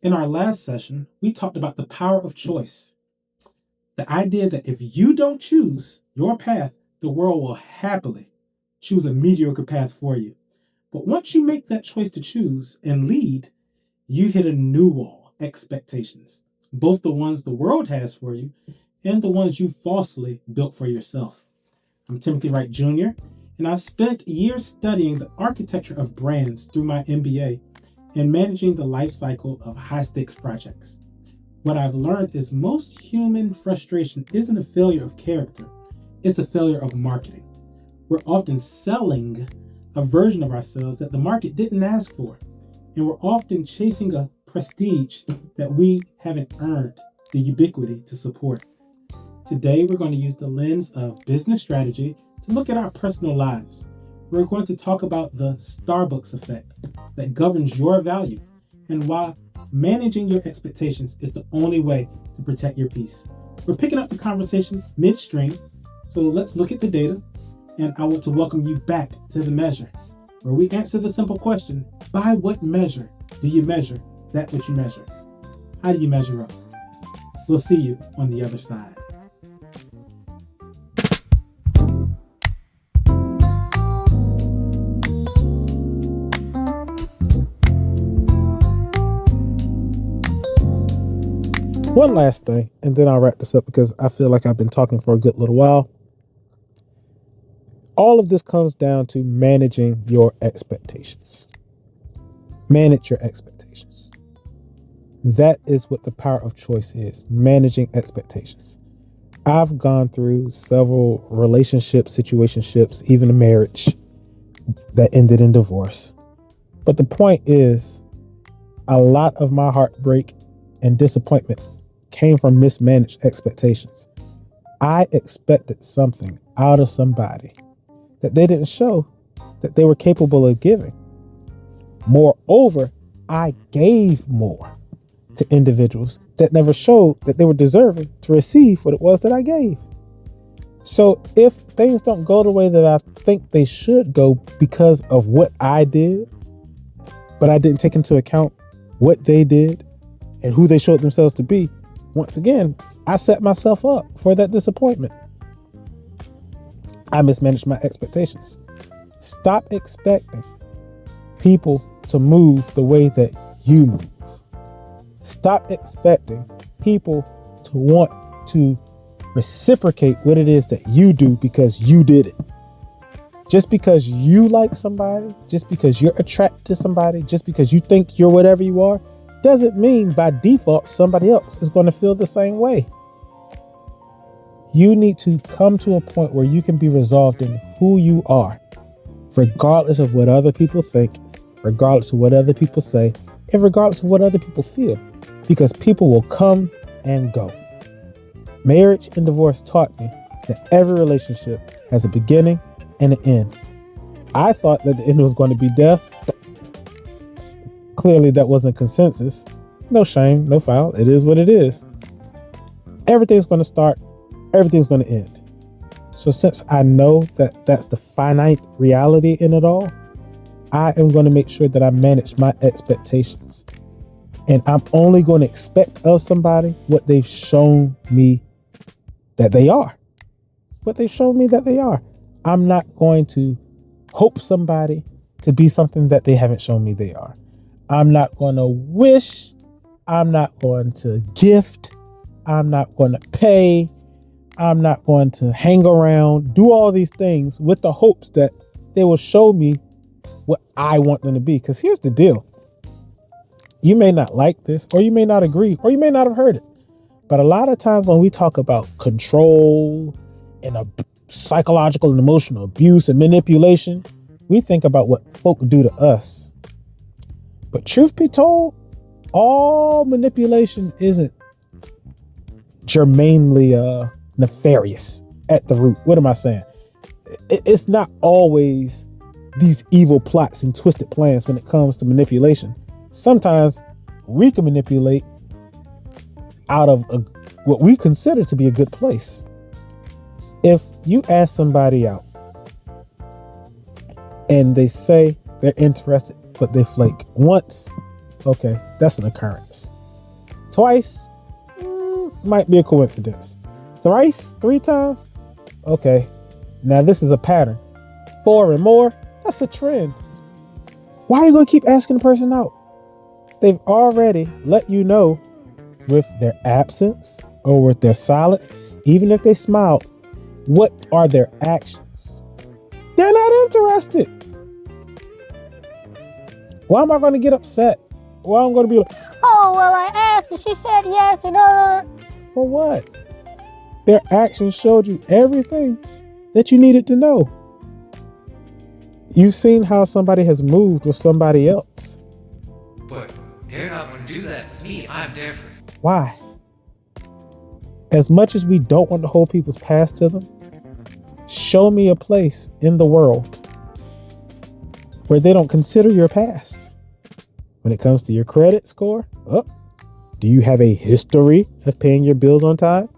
In our last session, we talked about the power of choice. The idea that if you don't choose your path, the world will happily choose a mediocre path for you. But once you make that choice to choose and lead, you hit a new wall, expectations, both the ones the world has for you and the ones you falsely built for yourself. I'm Timothy Wright Jr., and I've spent years studying the architecture of brands through my MBA and managing the life cycle of high-stakes projects. What I've learned is most human frustration isn't a failure of character, it's a failure of marketing. We're often selling a version of ourselves that the market didn't ask for, and we're often chasing a prestige that we haven't earned the ubiquity to support. Today, we're going to use the lens of business strategy to look at our personal lives. We're going to talk about the Starbucks effect that governs your value and why managing your expectations is the only way to protect your peace. We're picking up the conversation midstream, so let's look at the data, and I want to welcome you back to The Measure, where we answer the simple question, by what measure do you measure that which you measure? How do you measure up? We'll see you on the other side. One last thing, and then I'll wrap this up because I feel like I've been talking for a good little while. All of this comes down to managing your expectations. Manage your expectations. That is what the power of choice is, managing expectations. I've gone through several relationships, situationships, even a marriage that ended in divorce. But the point is, a lot of my heartbreak and disappointment came from mismanaged expectations. I expected something out of somebody that they didn't show that they were capable of giving. Moreover, I gave more to individuals that never showed that they were deserving to receive what it was that I gave. So if things don't go the way that I think they should go because of what I did, but I didn't take into account what they did and who they showed themselves to be, once again, I set myself up for that disappointment. I mismanaged my expectations. Stop expecting people to move the way that you move. Stop expecting people to want to reciprocate what it is that you do because you did it. Just because you like somebody, just because you're attracted to somebody, just because you think you're whatever you are, doesn't mean by default somebody else is going to feel the same way. You need to come to a point where you can be resolved in who you are, regardless of what other people think, regardless of what other people say, and regardless of what other people feel, because people will come and go. Marriage and divorce taught me that every relationship has a beginning and an end. I thought that the end was going to be death. Clearly, that wasn't consensus. No shame, no foul. It is what it is. Everything's going to start. Everything's going to end. So since I know that that's the finite reality in it all, I am going to make sure that I manage my expectations. And I'm only going to expect of somebody what they've shown me that they are. What they've shown me that they are. I'm not going to hope somebody to be something that they haven't shown me they are. I'm not going to wish. I'm not going to gift. I'm not going to pay. I'm not going to hang around, do all these things with the hopes that they will show me what I want them to be. Because here's the deal. You may not like this, or you may not agree, or you may not have heard it. But a lot of times when we talk about control and psychological and emotional abuse and manipulation, we think about what folk do to us. But truth be told, all manipulation isn't germanely nefarious at the root. What am I saying? It's not always these evil plots and twisted plans when it comes to manipulation. Sometimes we can manipulate out of what we consider to be a good place. If you ask somebody out and they say they're interested, but they flake once, Okay, that's an occurrence. Twice, might be a coincidence. Thrice, 3 times, okay, now this is a pattern. 4 and more, that's a trend. Why are you going to keep asking the person out? They've already let you know with their absence or with their silence, even if they smiled, what are their actions? They're not interested. Why am I going to get upset? Why am I going to be like, oh, well, I asked and she said yes and For what? Their actions showed you everything that you needed to know. You've seen how somebody has moved with somebody else. But they're not going to do that with me. I'm different. Why? As much as we don't want to hold people's past to them, show me a place in the world where they don't consider your past. When it comes to your credit score, do you have a history of paying your bills on time?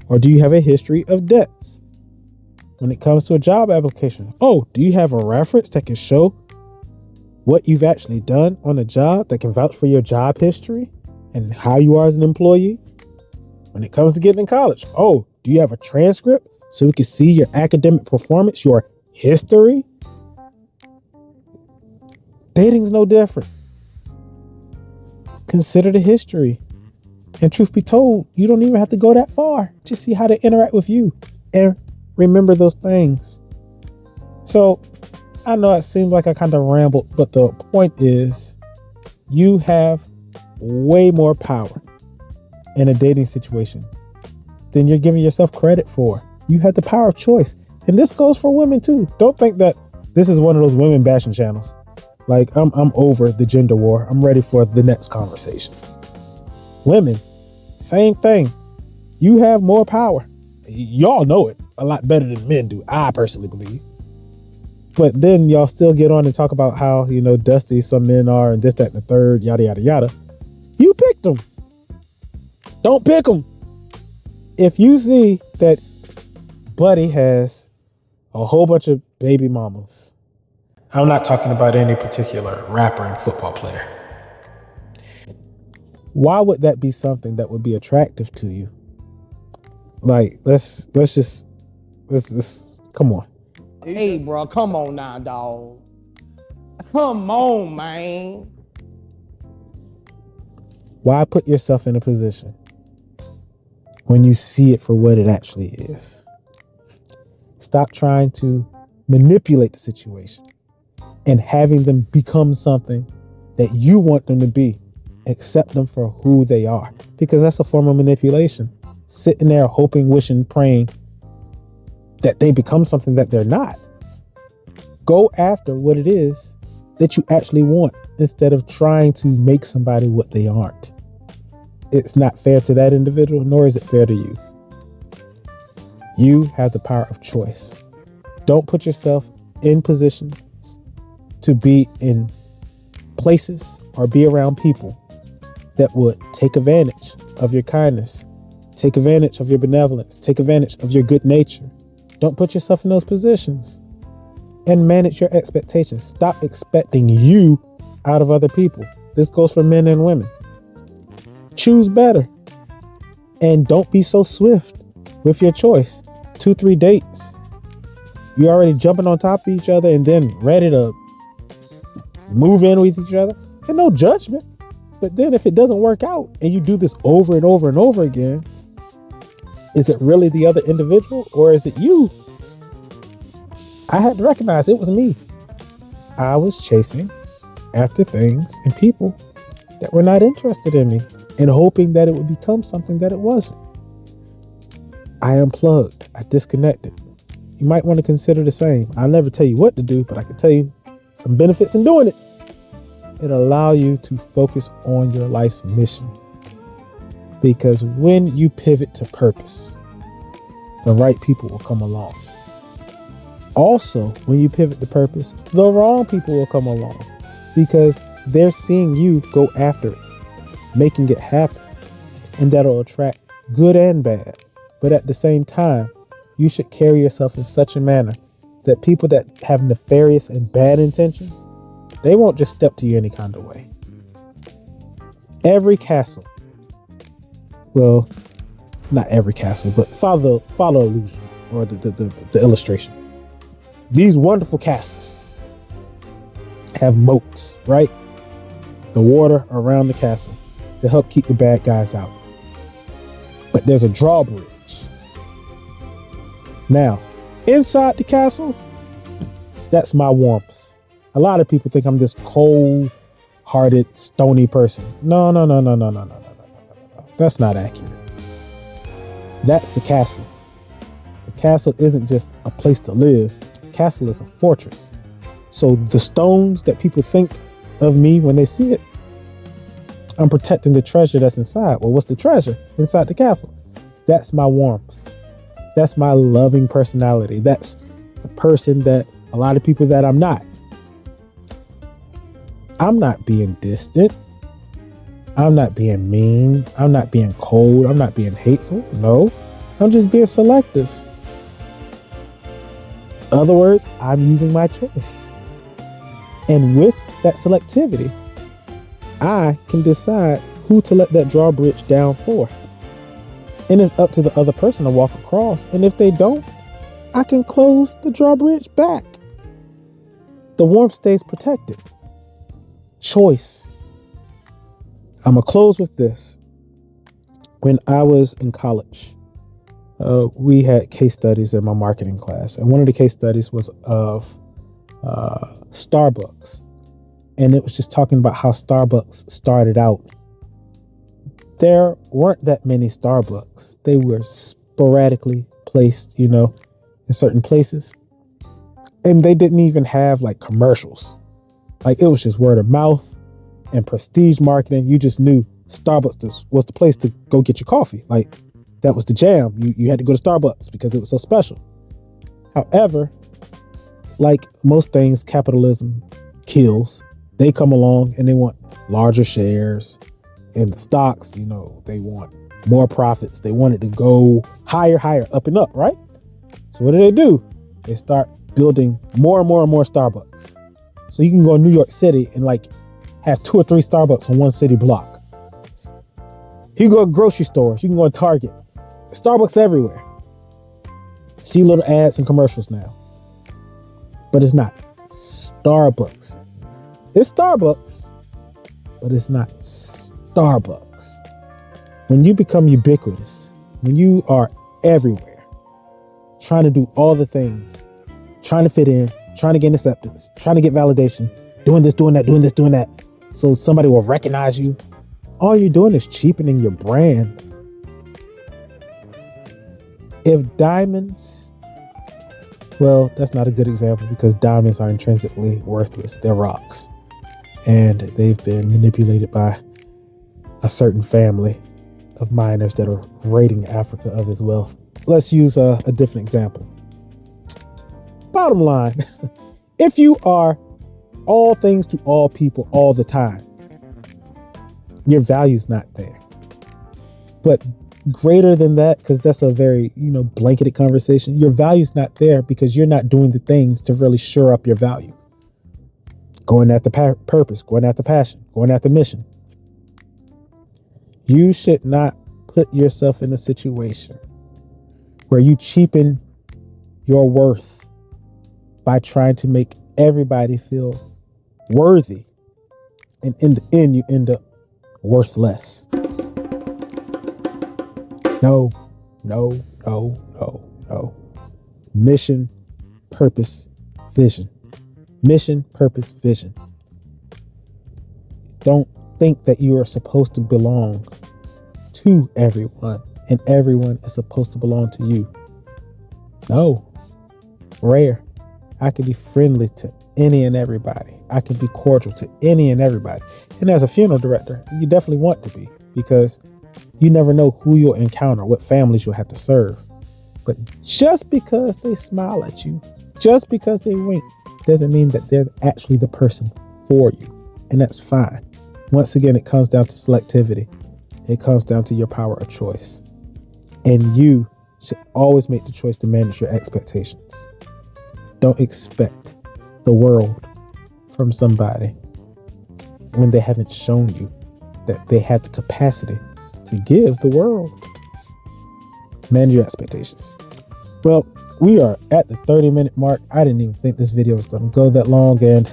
Or do you have a history of debts? When it comes to a job application, do you have a reference that can show what you've actually done on a job, that can vouch for your job history and how you are as an employee? When it comes to getting in college, do you have a transcript so we can see your academic performance, your history? Dating's no different. Consider the history. And truth be told, you don't even have to go that far. Just see how they interact with you and remember those things. So I know it seems like I kind of rambled, but the point is you have way more power in a dating situation than you're giving yourself credit for. You have the power of choice. And this goes for women too. Don't think that this is one of those women bashing channels. Like I'm over the gender war. I'm ready for the next conversation. Women, same thing. You have more power. Y'all know it a lot better than men do, I personally believe. But then y'all still get on and talk about how, dusty some men are and this, that, and the third, yada, yada, yada. You picked them. Don't pick them. If you see that Buddy has a whole bunch of baby mamas, I'm not talking about any particular rapper and football player. Why would that be something that would be attractive to you? Like, let's come on. Hey, bro, come on now, dog. Come on, man. Why put yourself in a position when you see it for what it actually is? Stop trying to manipulate the situation and having them become something that you want them to be. Accept them for who they are, because that's a form of manipulation. Sitting there hoping, wishing, praying that they become something that they're not. Go after what it is that you actually want instead of trying to make somebody what they aren't. It's not fair to that individual, nor is it fair to you. You have the power of choice. Don't put yourself in positions to be in places or be around people that would take advantage of your kindness, take advantage of your benevolence, take advantage of your good nature. Don't put yourself in those positions, and manage your expectations. Stop expecting you out of other people. This goes for men and women. Choose better, and don't be so swift with your choice. 2-3 dates, you're already jumping on top of each other and then ready to move in with each other. And no judgment. But then if it doesn't work out and you do this over and over and over again, is it really the other individual or is it you? I had to recognize it was me. I was chasing after things and people that were not interested in me and hoping that it would become something that it wasn't. I unplugged. I disconnected. You might want to consider the same. I'll never tell you what to do, but I can tell you some benefits in doing it. It'll allow you to focus on your life's mission. Because when you pivot to purpose, the right people will come along. Also, when you pivot to purpose, the wrong people will come along because they're seeing you go after it, making it happen. And that'll attract good and bad. But at the same time, you should carry yourself in such a manner that people that have nefarious and bad intentions, they won't just step to you any kind of way. Every castle, well, not every castle, but follow illusion or the illustration. These wonderful castles have moats, right? The water around the castle to help keep the bad guys out. But there's a drawbridge. Now, inside the castle, that's my warmth. A lot of people think I'm this cold-hearted, stony person. No. That's not accurate. That's the castle. The castle isn't just a place to live. The castle is a fortress. So the stones that people think of me when they see it, I'm protecting the treasure that's inside. Well, what's the treasure inside the castle? That's my warmth. That's my loving personality. That's the person that a lot of people that I'm not. I'm not being distant. I'm not being mean. I'm not being cold. I'm not being hateful. No, I'm just being selective. In other words, I'm using my choice. And with that selectivity, I can decide who to let that drawbridge down for. And it's up to the other person to walk across. And if they don't, I can close the drawbridge back. The warmth stays protected. Choice. I'm going to close with this. When I was in college, we had case studies in my marketing class. And one of the case studies was of Starbucks. And it was just talking about how Starbucks started out. There weren't that many Starbucks. They were sporadically placed, in certain places. And they didn't even have like commercials. Like it was just word of mouth and prestige marketing. You just knew Starbucks was the place to go get your coffee. Like that was the jam. You had to go to Starbucks because it was so special. However, like most things, capitalism kills. They come along and they want larger shares in the stocks. They want more profits. They want it to go higher, up and up, right? So what do? They start building more and more and more Starbucks. So you can go to New York City and like have 2 or 3 Starbucks on one city block. You can go to grocery stores. You can go to Target. Starbucks everywhere. See little ads and commercials now. But it's not Starbucks. It's Starbucks, but it's not Starbucks. When you become ubiquitous, when you are everywhere, trying to do all the things, trying to fit in, trying to gain acceptance, trying to get validation, doing this, doing that, doing this, doing that, so somebody will recognize you, all you're doing is cheapening your brand. If diamonds, well, that's not a good example because diamonds are intrinsically worthless. They're rocks. And they've been manipulated by a certain family of miners that are raiding Africa of its wealth. Let's use a different example. Bottom line, if you are all things to all people all the time, your value's not there. But greater than that, because that's a very, blanketed conversation, your value's not there because you're not doing the things to really shore up your value. Going after purpose, going after passion, going after mission. You should not put yourself in a situation where you cheapen your worth by trying to make everybody feel worthy. And in the end, you end up worthless. No. Mission, purpose, vision. Mission, purpose, vision. Don't think that you are supposed to belong to everyone and everyone is supposed to belong to you. No. Rare. I can be friendly to any and everybody. I can be cordial to any and everybody. And as a funeral director, you definitely want to be because you never know who you'll encounter, what families you'll have to serve. But just because they smile at you, just because they wink, doesn't mean that they're actually the person for you. And that's fine. Once again, it comes down to selectivity. It comes down to your power of choice. And you should always make the choice to manage your expectations. Don't expect the world from somebody when they haven't shown you that they have the capacity to give the world. Manage your expectations. Well, we are at the 30-minute mark. I didn't even think this video was going to go that long, and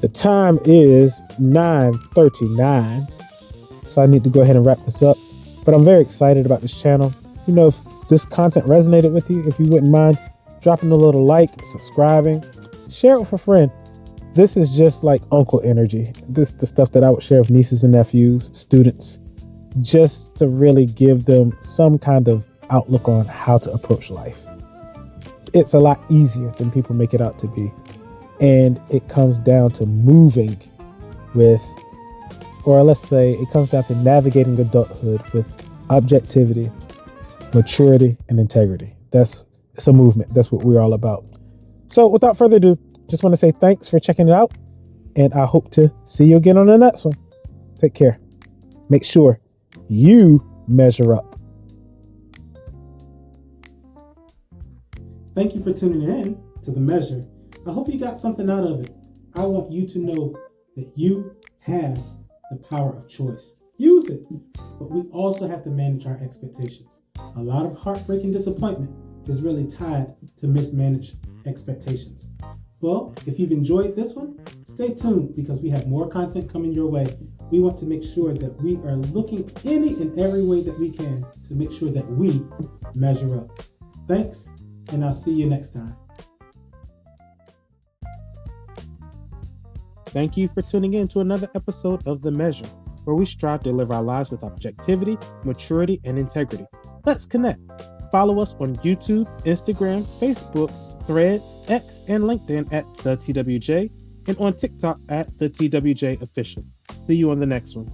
the time is 9:39. So I need to go ahead and wrap this up. But I'm very excited about this channel. You know, if this content resonated with you, if you wouldn't mind dropping a little like, subscribing, share it with a friend. This is just like uncle energy. This is the stuff that I would share with nieces and nephews, students, just to really give them some kind of outlook on how to approach life. It's a lot easier than people make it out to be. And it comes down to moving with, or let's say it comes down to navigating adulthood with objectivity, maturity, and integrity. It's a movement. That's what we're all about. So without further ado, just want to say thanks for checking it out. And I hope to see you again on the next one. Take care. Make sure you measure up. Thank you for tuning in to The Measure. I hope you got something out of it. I want you to know that you have the power of choice. Use it. But we also have to manage our expectations. A lot of heartbreak and disappointment is really tied to mismanaged expectations. Well, if you've enjoyed this one, stay tuned because we have more content coming your way. We want to make sure that we are looking any and every way that we can to make sure that we measure up. Thanks, and I'll see you next time. Thank you for tuning in to another episode of The Measure, where we strive to live our lives with objectivity, maturity, and integrity. Let's connect. Follow us on YouTube, Instagram, Facebook, Threads, X, and LinkedIn at The TWJ, and on TikTok at The TWJ Official. See you on the next one.